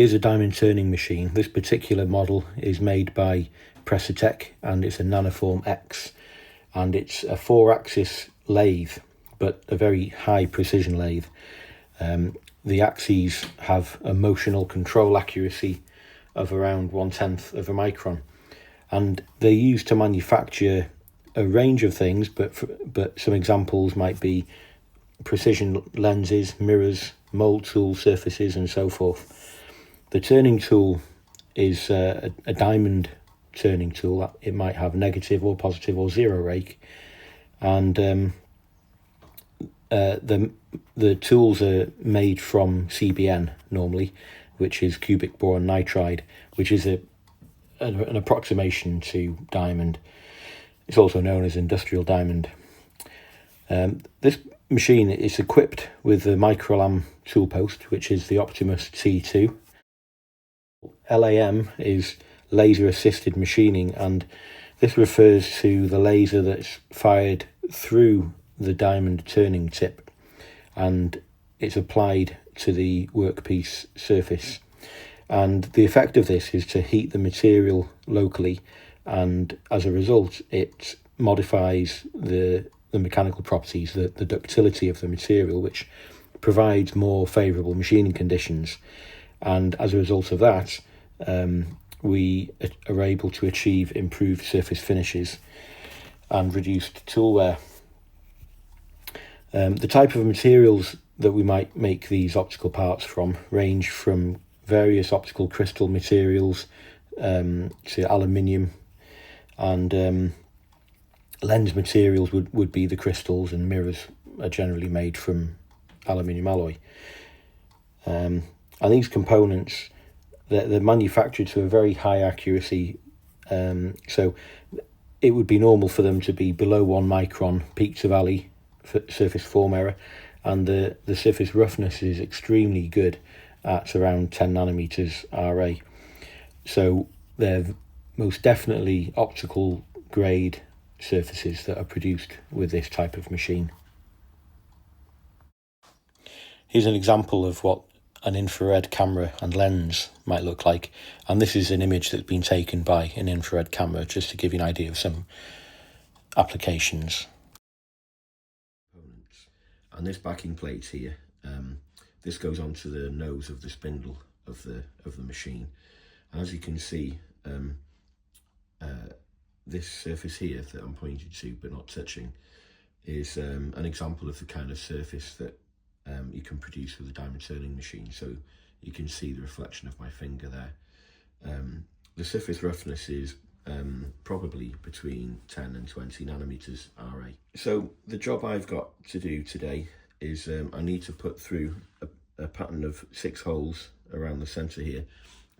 Here's a diamond turning machine. This particular model is made by Precitech and it's a Nanoform X, and it's a 4-axis lathe, but a very high precision lathe. The axes have a motional control accuracy of around 1/10 of a micron, and they're used to manufacture a range of things, but some examples might be precision lenses, mirrors, mold tool surfaces, and so forth. The turning tool is a diamond turning tool. It might have negative or positive or zero rake, and the tools are made from CBN normally, which is cubic boron nitride, which is an approximation to diamond. It's also known as industrial diamond. This machine is equipped with the microlam tool post, which is the Optimus T2. LAM is laser assisted machining, and this refers to the laser that's fired through the diamond turning tip and it's applied to the workpiece surface. And the effect of this is to heat the material locally, and as a result it modifies the mechanical properties, the ductility of the material, which provides more favourable machining conditions. And as a result of that, we are able to achieve improved surface finishes and reduced tool wear. The type of materials that we might make these optical parts from range from various optical crystal materials to aluminium, and lens materials would be the crystals, and mirrors are generally made from aluminium alloy. And these components, they're manufactured to a very high accuracy, so it would be normal for them to be below 1 micron peak to valley surface form error, and the surface roughness is extremely good at around 10 nanometers RA. So they're most definitely optical grade surfaces that are produced with this type of machine. Here's an example of what an infrared camera and lens might look like, and this is an image that's been taken by an infrared camera, just to give you an idea of some applications. And this backing plate here, this goes onto the nose of the spindle of the machine, and as you can see, this surface here that I'm pointing to but not touching is an example of the kind of surface that you can produce with a diamond turning machine. So you can see the reflection of my finger there. The surface roughness is probably between 10 and 20 nanometers RA. So the job I've got to do today is I need to put through a pattern of 6 holes around the center here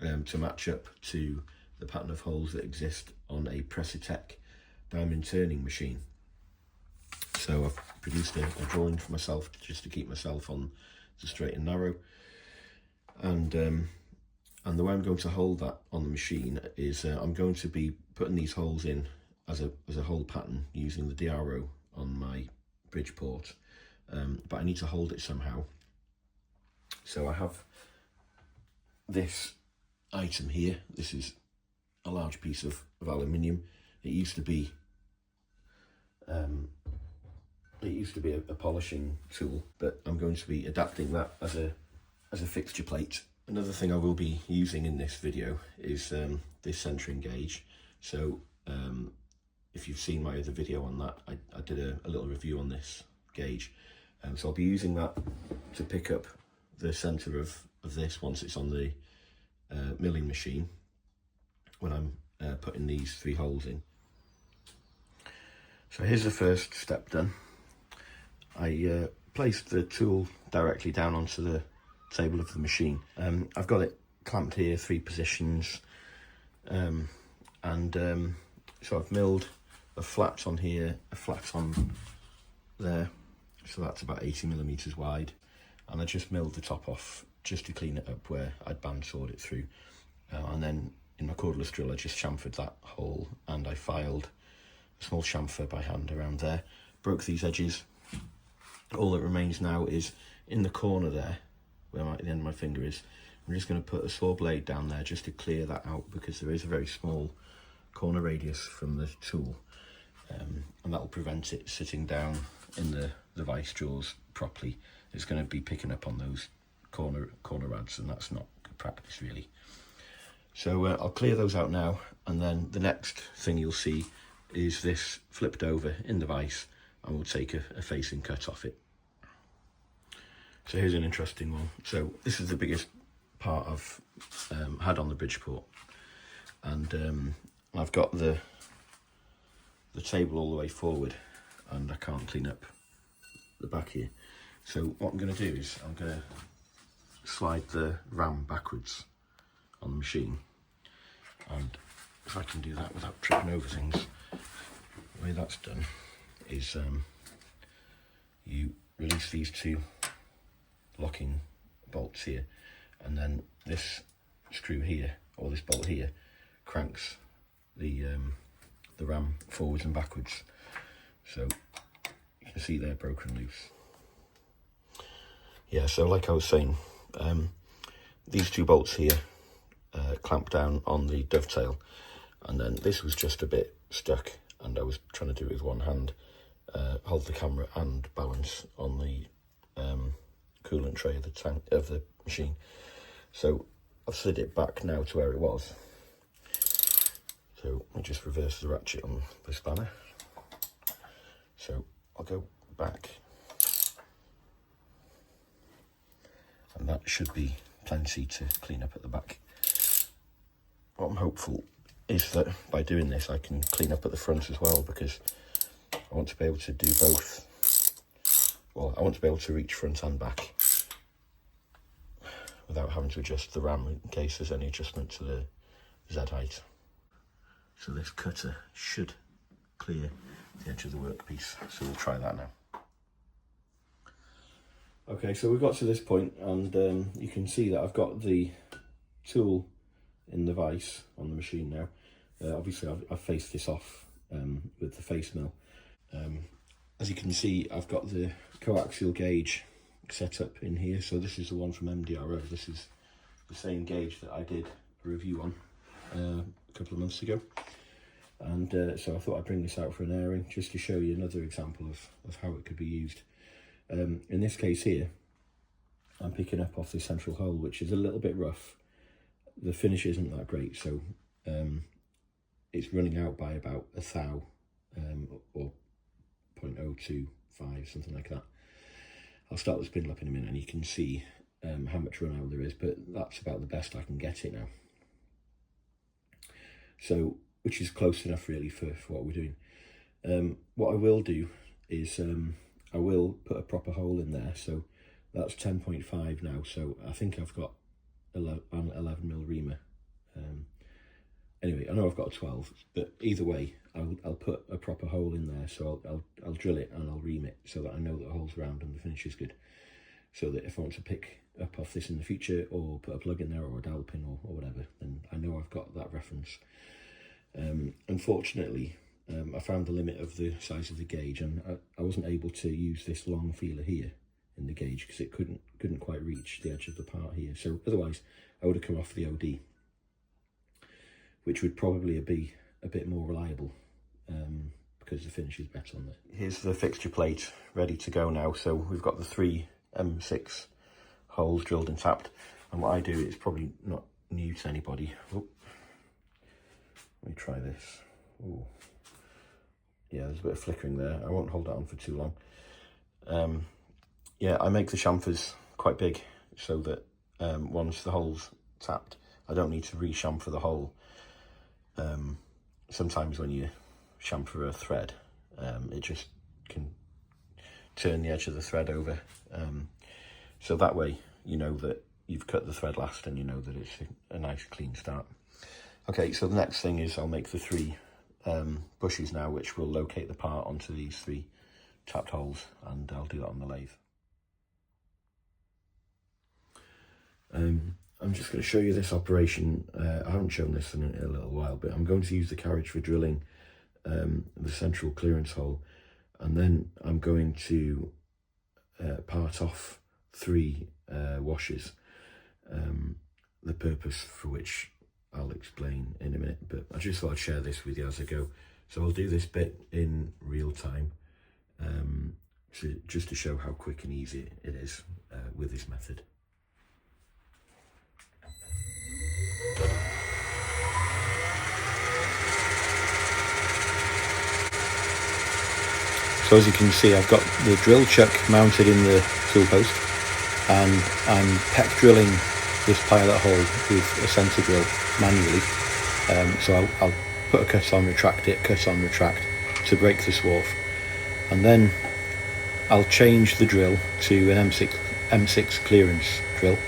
to match up to the pattern of holes that exist on a Precitech Diamond Turning machine. So I've produced a drawing for myself just to keep myself on the straight and narrow, and the way I'm going to hold that on the machine is I'm going to be putting these holes in as a hole pattern using the DRO on my Bridgeport, but I need to hold it somehow. So I have this item here. This is a large piece of aluminium. It used to be a polishing tool, but I'm going to be adapting that as a fixture plate. Another thing I will be using in this video is this centering gauge. So if you've seen my other video on that, I did a little review on this gauge. So I'll be using that to pick up the center of this once it's on the milling machine, when I'm putting these 3 holes in. So here's the first step done. I placed the tool directly down onto the table of the machine. I've got it clamped here, 3 positions, and so I've milled a flat on here, a flat on there, so that's about 80 millimeters wide, and I just milled the top off just to clean it up where I'd bandsawed it through, and then in my cordless drill I just chamfered that hole, and I filed a small chamfer by hand around there, broke these edges. All that remains now is in the corner there, where the end of my finger is, I'm just going to put a saw blade down there just to clear that out, because there is a very small corner radius from the tool, and that will prevent it sitting down in the vice jaws properly. It's going to be picking up on those corner rads, and that's not good practice really. So I'll clear those out now, and then the next thing you'll see is this flipped over in the vise, and we'll take a facing cut off it. So here's an interesting one. So this is the biggest part I've had on the Bridgeport, and I've got the table all the way forward, and I can't clean up the back here. So what I'm going to do is I'm going to slide the ram backwards on the machine, and if I can do that without tripping over things, the way that's done is you release these two locking bolts here, and then this screw here, or this bolt here, cranks the ram forwards and backwards. So you can see they're broken loose. Yeah, so like I was saying, these two bolts here clamp down on the dovetail, and then this was just a bit stuck, and I was trying to do it with one hand, hold the camera and balance on the coolant tray of the tank of the machine. So I've slid it back now to where it was. So I just reverse the ratchet on the spanner. So I'll go back, and that should be plenty to clean up at the back. What I'm hopeful is that by doing this I can clean up at the front as well, because I want to be able to do both. Well, I want to be able to reach front and back without having to adjust the ram in case there's any adjustment to the Z height. So this cutter should clear the edge of the workpiece, so we'll try that now. Okay, so we've got to this point, and you can see that I've got the tool in the vise on the machine now. Obviously I've faced this off with the face mill. As you can see, I've got the coaxial gauge set up in here. So this is the one from MDRO. This is the same gauge that I did a review on a couple of months ago. And so I thought I'd bring this out for an airing, just to show you another example of how it could be used. In this case here, I'm picking up off the central hole, which is a little bit rough. The finish isn't that great, so it's running out by about a thou, or 0.025, something like that. I'll start the spindle up in a minute, and you can see how much run out there is, but that's about the best I can get it now. So, which is close enough really for what we're doing. What I will do is I will put a proper hole in there. So that's 10.5 now, so I think I've got an 11mm reamer. Anyway, I know I've got a 12, but either way, I'll put a proper hole in there. So I'll drill it and I'll ream it so that I know that the hole's round and the finish is good. So that if I want to pick up off this in the future, or put a plug in there, or a dowel pin, or whatever, then I know I've got that reference. Unfortunately, I found the limit of the size of the gauge, and I wasn't able to use this long feeler here in the gauge because it couldn't quite reach the edge of the part here. So otherwise, I would have come off the OD, which would probably be a bit more reliable because the finish is better on there. Here's the fixture plate ready to go now. So we've got the 3 M6 holes drilled and tapped, and what I do is probably not new to anybody. Oh, let me try this. Ooh. Yeah, there's a bit of flickering there. I won't hold that on for too long. Yeah, I make the chamfers quite big so that once the hole's tapped, I don't need to re-chamfer the hole. Sometimes when you chamfer a thread, it just can turn the edge of the thread over. So that way you know that you've cut the thread last, and you know that it's a nice clean start. Okay, so the next thing is I'll make the 3 bushes now, which will locate the part onto these 3 tapped holes, and I'll do that on the lathe. I'm just going to show you this operation. I haven't shown this in a little while, but I'm going to use the carriage for drilling the central clearance hole, and then I'm going to part off 3 washes. the purpose for which I'll explain in a minute, but I just thought I'd share this with you as I go. So I'll do this bit in real time, just to show how quick and easy it is with this method. So as you can see, I've got the drill chuck mounted in the tool post, and I'm peck drilling this pilot hole with a centre drill manually. So I'll put a cut on, retract it, cut on, retract to break the swarf, and then I'll change the drill to an M6 clearance drill,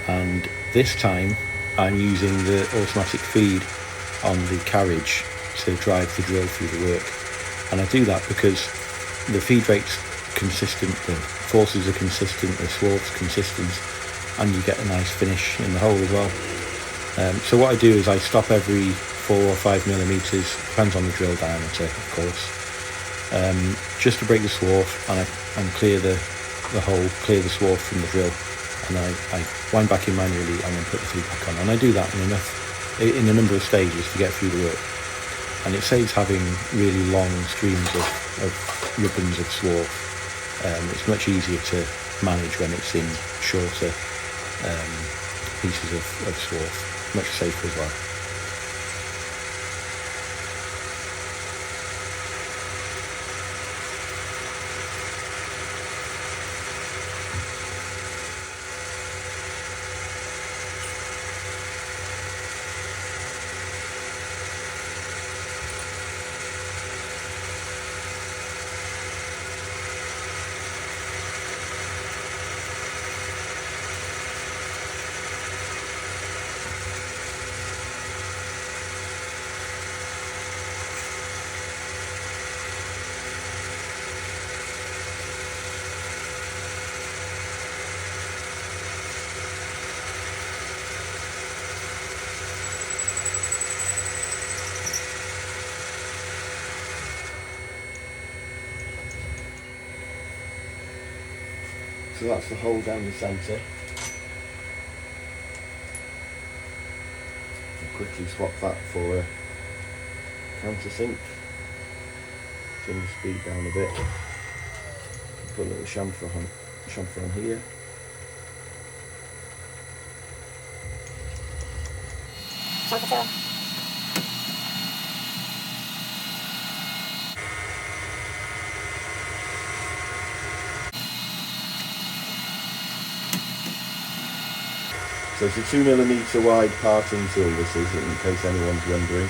and this time I'm using the automatic feed on the carriage to drive the drill through the work. And I do that because the feed rate's consistent, the forces are consistent, the swarf's consistent, and you get a nice finish in the hole as well. So what I do is I stop every 4 or 5 millimeters, depends on the drill diameter of course, just to break the swarf, and clear the hole, clear the swarf from the drill, and I wind back in manually and then put the feed back on. And I do that in a number of stages to get through the work. And it saves having really long streams of ribbons of swarf. It's much easier to manage when it's in shorter pieces of swarf, much safer as well. So that's the hole down the centre. I'll quickly swap that for a countersink. Turn the speed down a bit. Put a little chamfer on here. Chamfer tool. So it's a 2mm wide parting tool, this is, in case anyone's wondering.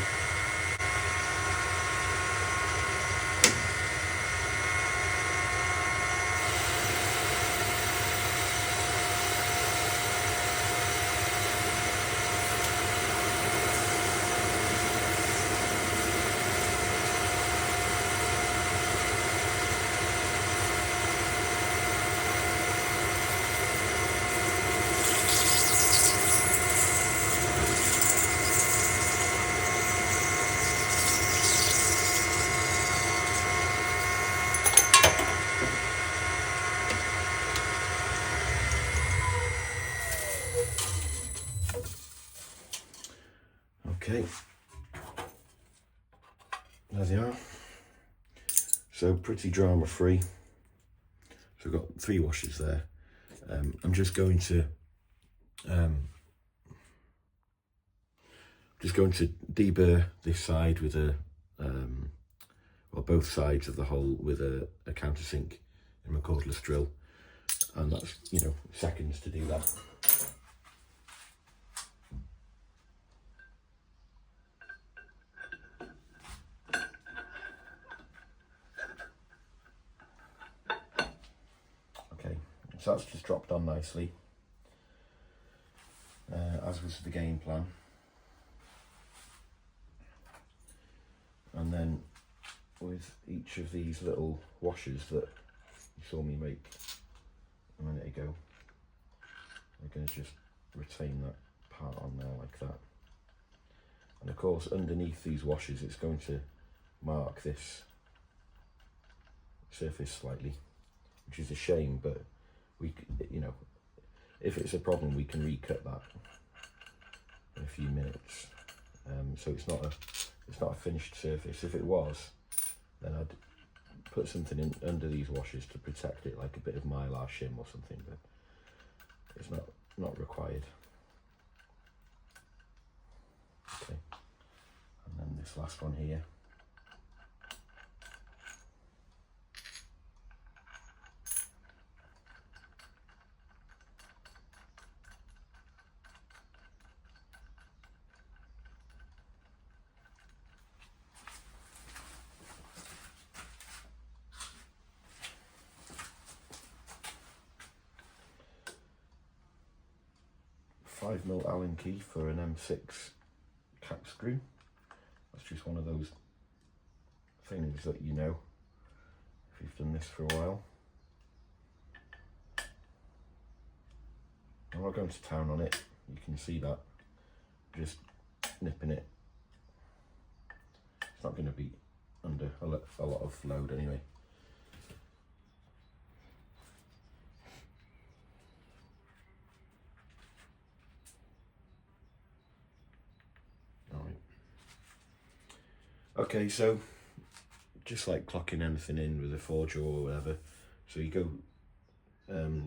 Okay, there they are. So pretty drama free. So I've got 3 washes there. I'm just going to deburr this side with a well, both sides of the hole with a countersink in my cordless drill, and that's, you know, seconds to do that. So that's just dropped on nicely, as was the game plan. And then with each of these little washers that you saw me make a minute ago, we're going to just retain that part on there like that. And of course, underneath these washers, it's going to mark this surface slightly, which is a shame, but we, you know, if it's a problem, we can recut that. in a few minutes. So it's not a finished surface. If it was, then I'd put something in under these washers to protect it, like a bit of mylar shim or something, but it's not required. Okay, and then this last one here. .5mm Allen key for an M6 cap screw. That's just one of those things that you know if you've done this for a while. I'm not going to town on it, you can see that, just nipping it. It's not going to be under a lot of load anyway. Okay, so just like clocking anything in with a forger or whatever, so you go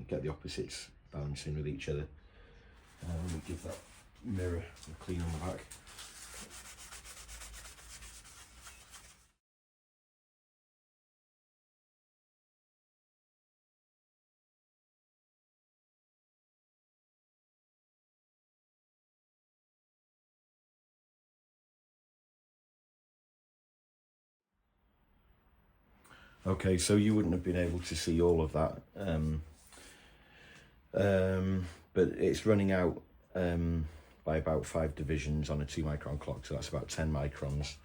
get the opposites balancing with each other, and we give that mirror a clean on the back. Okay, so you wouldn't have been able to see all of that, but it's running out by about 5 divisions on a 2 micron clock, so that's about 10 microns.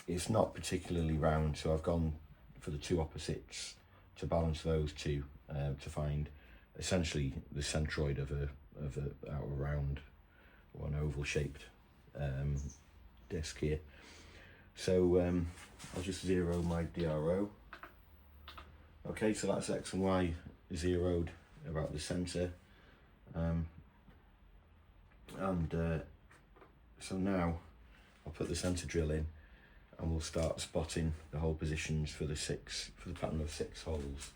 It's not particularly round, so I've gone for the 2 opposites to balance those two to find essentially the centroid of a round or an oval shaped disc here. So I'll just zero my DRO. Okay, so that's X and Y zeroed about the centre, so now I'll put the centre drill in and we'll start spotting the hole positions for the pattern of 6 holes.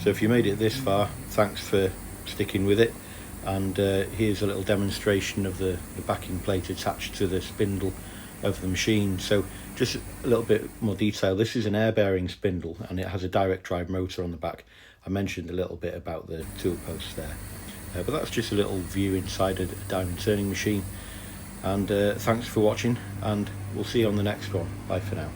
So if you made it this far, thanks for sticking with it, and here's a little demonstration of the backing plate attached to the spindle of the machine. So just a little bit more detail, this is an air bearing spindle and it has a direct drive motor on the back. I mentioned a little bit about the tool posts there, but that's just a little view inside a diamond turning machine. And thanks for watching, and we'll see you on the next one. Bye for now.